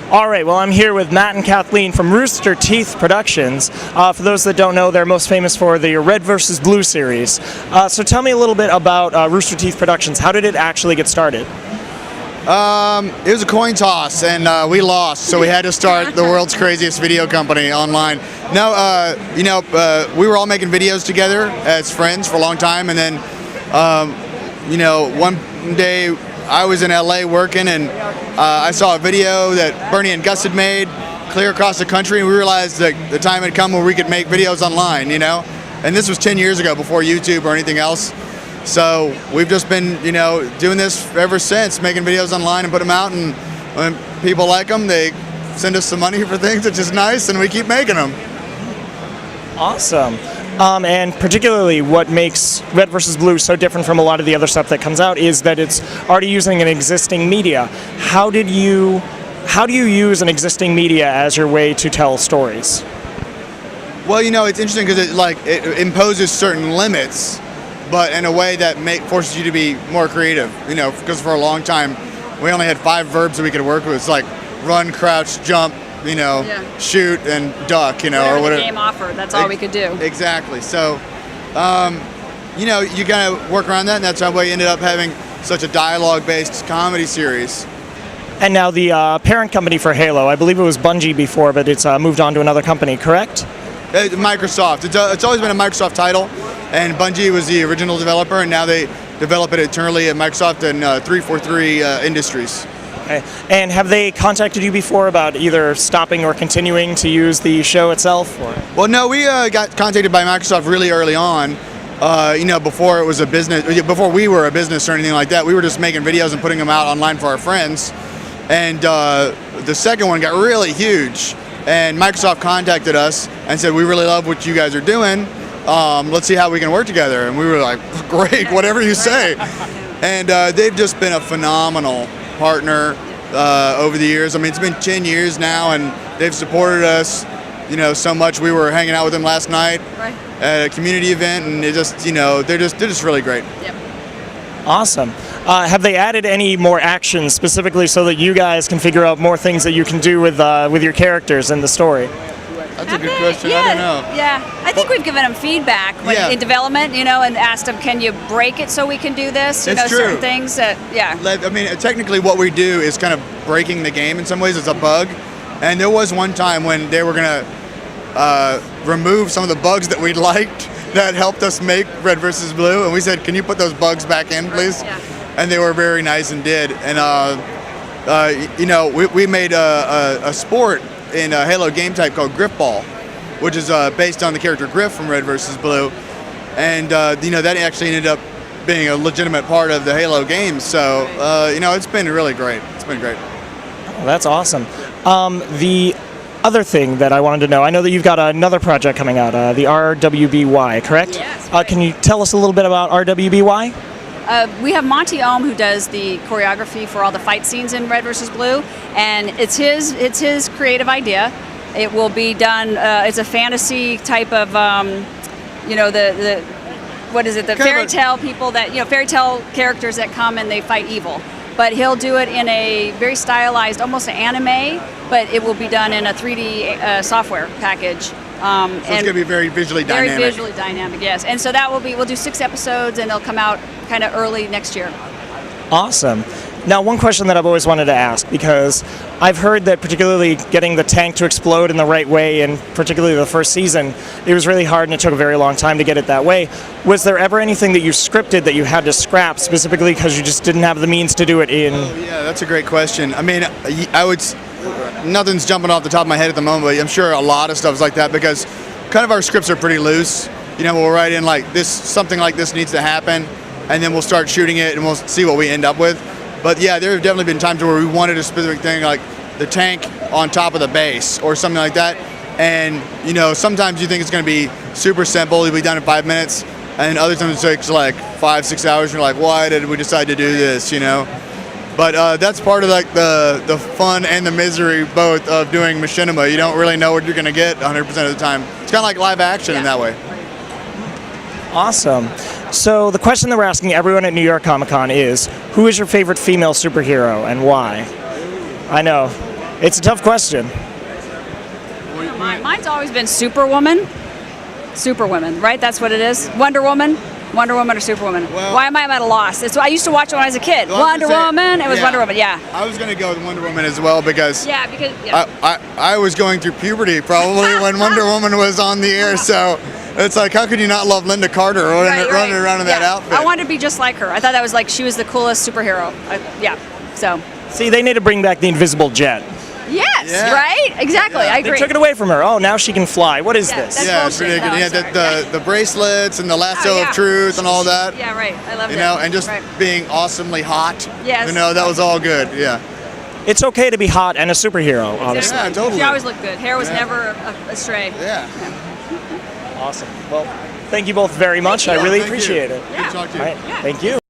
All right, well, I'm here with Matt and Kathleen from Rooster Teeth Productions. For those that don't know, they're most famous for the Red vs. Blue series. So tell me a little bit about Rooster Teeth Productions. How did it actually get started? It was a coin toss, and we lost, so we had to start the world's craziest video company online. No, we were all making videos together as friends for a long time, and then, one day I was in LA working, and I saw a video that Bernie and Gus had made clear across the country, and we realized that the time had come where we could make videos online, And this was 10 years ago, before YouTube or anything else. So we've just been, doing this ever since, making videos online and put them out, and when people like them, they send us some money for things, which is nice, and we keep making them. Awesome. And particularly what makes Red vs. Blue so different from a lot of the other stuff that comes out is that it's already using an existing media. How do you use an existing media as your way to tell stories? Well, it's interesting because it imposes certain limits, but in a way that forces you to be more creative, because for a long time we only had 5 verbs that we could work with. It's like run, crouch, jump, shoot, and duck, or whatever the game offered. That's all we could do. Exactly. So, you kind of work around that, and that's how we ended up having such a dialogue-based comedy series. And now the parent company for Halo, I believe it was Bungie before, but it's moved on to another company, correct? Microsoft. It's always been a Microsoft title, and Bungie was the original developer, and now they develop it internally at Microsoft and 343 Industries. Okay. And have they contacted you before about either stopping or continuing to use the show itself? Or? Well, no, we got contacted by Microsoft really early on. Before it was a business, before we were a business or anything like that. We were just making videos and putting them out online for our friends. And the second one got really huge. And Microsoft contacted us and said, "We really love what you guys are doing. Let's see how we can work together." And we were like, "Great, whatever you say." And they've just been a phenomenal partner over the years. I mean, it's been 10 years now, and they've supported us, so much. We were hanging out with them last night at a community event, and they're just really great. Yep. Awesome. Have they added any more actions specifically so that you guys can figure out more things that you can do with your characters in the story? That's a good question. Yeah, I don't know. Yeah, I think we've given them feedback in development, and asked them, "Can you break it so we can do this?" It's true. Certain things that, I mean, technically, what we do is kind of breaking the game in some ways. It's a bug, and there was one time when they were gonna remove some of the bugs that we liked that helped us make Red vs. Blue, and we said, "Can you put those bugs back in, please?" Yeah. And they were very nice and did. And we made a sport in a Halo game type called Griffball, which is based on the character Griff from Red vs. Blue, and that actually ended up being a legitimate part of the Halo games. So it's been really great. It's been great. Oh, that's awesome. The other thing that I wanted to know, I know that you've got another project coming out, the RWBY, correct? Yes. Right. Can you tell us a little bit about RWBY? We have Monty Ohm, who does the choreography for all the fight scenes in Red vs. Blue, and it's his creative idea. It will be done. It's a fantasy type of, the what is it? The fairy tale people that fairy tale characters that come and they fight evil. But he'll do it in a very stylized, almost an anime, but it will be done in a 3D software package. So it's going to be very visually dynamic. Very visually dynamic, yes. And so we'll do 6 episodes, and they'll come out kind of early next year. Awesome. Now, one question that I've always wanted to ask, because I've heard that particularly getting the tank to explode in the right way, and particularly the first season, it was really hard and it took a very long time to get it that way. Was there ever anything that you scripted that you had to scrap specifically because you just didn't have the means to do it in? Oh, yeah, that's a great question. I mean, nothing's jumping off the top of my head at the moment, but I'm sure a lot of stuff is like that because kind of our scripts are pretty loose. We'll write in like this, something like this needs to happen, and then we'll start shooting it and we'll see what we end up with. But yeah, there have definitely been times where we wanted a specific thing like the tank on top of the base or something like that. And, sometimes you think it's going to be super simple, it'll be done in 5 minutes. And other times it takes like 5-6 hours. And you're like, why did we decide to do this, But that's part of like the fun and the misery both of doing machinima. You don't really know what you're going to get 100% of the time. It's kind of like live action in that way. Awesome. So the question that we're asking everyone at New York Comic Con is, who is your favorite female superhero and why? I know. It's a tough question. Mine's always been Superwoman. Superwoman, right? That's what it is. Wonder Woman. Wonder Woman or Superwoman? Well, why am I at a loss? It's I used to watch it when I was a kid. Well, I was Wonder gonna say, Woman. It was yeah. Wonder Woman. Yeah. I was going to go with Wonder Woman as well because Yeah. I was going through puberty probably when Wonder Woman was on the air. So it's like, how could you not love Linda Carter running around in that outfit? I wanted to be just like her. I thought that was like she was the coolest superhero. So. See, they need to bring back the invisible jet. Yes. Yeah. Right. Exactly. I agree. They took it away from her. Oh, now she can fly. What is Yeah, this? that's Yeah, it's bullshit. ridiculous. No, Yeah, sorry. the bracelets and the lasso Oh, yeah. of truth and all that. Yeah. Right. I love it. You know, and just Right. being awesomely hot. Yes. You know, that was all good. Yeah. It's okay to be hot and a superhero, honestly. Yeah, totally. She always looked good. Hair was Yeah. never astray. Yeah. Awesome. Well, thank you both very much. I really Thank you. appreciate it. Good to talk to you. All right. Thank you.